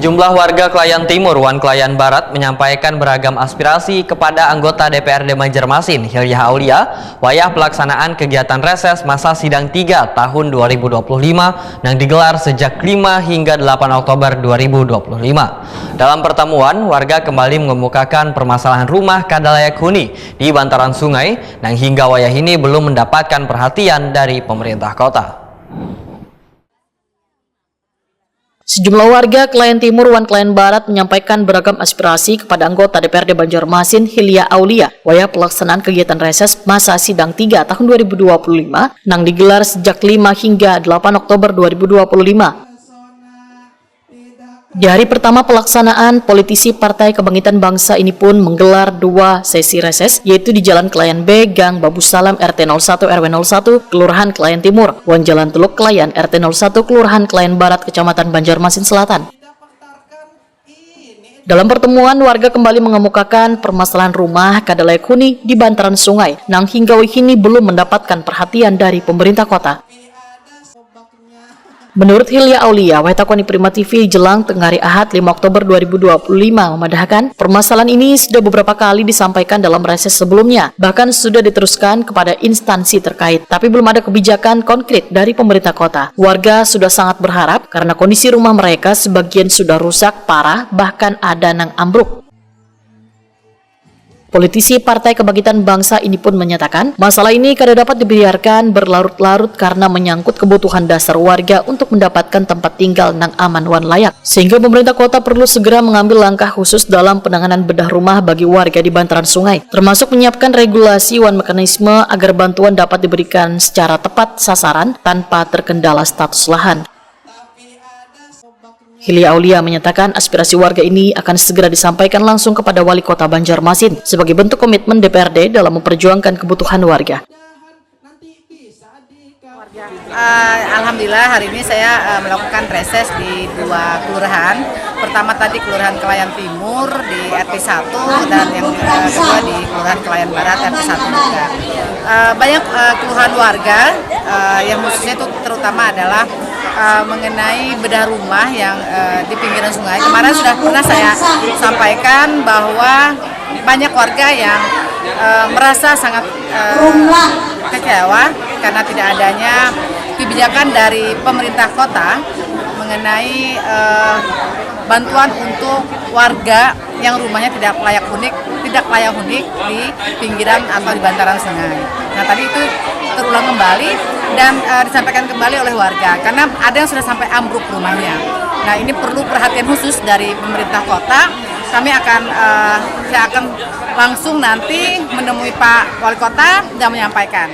Sejumlah warga Klayan Timur, Wan Klayan Barat menyampaikan beragam aspirasi kepada anggota DPRD Banjarmasin, Hilya Aulia, wayah pelaksanaan kegiatan reses masa sidang 3 tahun 2025 yang digelar sejak 5 hingga 8 Oktober 2025. Dalam pertemuan, warga kembali mengemukakan permasalahan rumah kada layak huni di bantaran sungai yang hingga wayah ini belum mendapatkan perhatian dari pemerintah kota. Sejumlah warga Klayan Timur, Wan Klayan Barat menyampaikan beragam aspirasi kepada anggota DPRD Banjarmasin, Hilya Aulia, wayah pelaksanaan kegiatan reses masa sidang 3 tahun 2025 yang digelar sejak 5 hingga 8 Oktober 2025. Di hari pertama pelaksanaan, politisi Partai Kebangkitan Bangsa ini pun menggelar 2 sesi reses, yaitu di Jalan Klayan B, Gang Babu Salam RT 01 RW 01, Kelurahan Klayan Timur, Wan Jalan Teluk Klayan RT 01, Kelurahan Klayan Barat, Kecamatan Banjarmasin Selatan. Dalam pertemuan, warga kembali mengemukakan permasalahan rumah kada layak huni di bantaran sungai, yang hingga kini belum mendapatkan perhatian dari pemerintah kota. Menurut Hilya Aulia, Wahitakoni Prima TV jelang tengah hari Ahad 5 Oktober 2025 memadahkan permasalahan ini sudah beberapa kali disampaikan dalam reses sebelumnya, bahkan sudah diteruskan kepada instansi terkait, tapi belum ada kebijakan konkret dari pemerintah kota. Warga sudah sangat berharap karena kondisi rumah mereka sebagian sudah rusak parah, bahkan ada yang ambruk. Politisi Partai Kebangkitan Bangsa ini pun menyatakan masalah ini kada dapat dibiarkan berlarut-larut karena menyangkut kebutuhan dasar warga untuk mendapatkan tempat tinggal yang aman wan layak, sehingga pemerintah kota perlu segera mengambil langkah khusus dalam penanganan bedah rumah bagi warga di bantaran sungai, termasuk menyiapkan regulasi wan mekanisme agar bantuan dapat diberikan secara tepat sasaran tanpa terkendala status lahan. Hilya Aulia menyatakan aspirasi warga ini akan segera disampaikan langsung kepada Wali Kota Banjarmasin sebagai bentuk komitmen DPRD dalam memperjuangkan kebutuhan warga. Alhamdulillah hari ini saya melakukan reses di 2 kelurahan. Pertama tadi Kelurahan Klayan Timur di RT 1 dan yang kedua di Kelurahan Klayan Barat RT 1 juga. Banyak keluhan warga yang khususnya itu terutama adalah mengenai bedah rumah yang di pinggiran sungai. Kemarin sudah pernah saya sampaikan bahwa banyak warga yang merasa sangat kecewa karena tidak adanya kebijakan dari pemerintah kota mengenai bantuan untuk warga yang rumahnya tidak layak huni di pinggiran atau di bantaran sungai. Nah tadi itu terulang kembali dan disampaikan kembali oleh warga karena ada yang sudah sampai ambruk rumahnya. Nah ini perlu perhatian khusus dari pemerintah kota. Saya akan langsung nanti menemui Pak Wali Kota dan menyampaikan.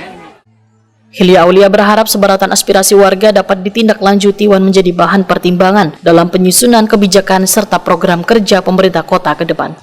Hilya Aulia berharap sebaratan aspirasi warga dapat ditindaklanjuti wan menjadi bahan pertimbangan dalam penyusunan kebijakan serta program kerja pemerintah kota ke depan.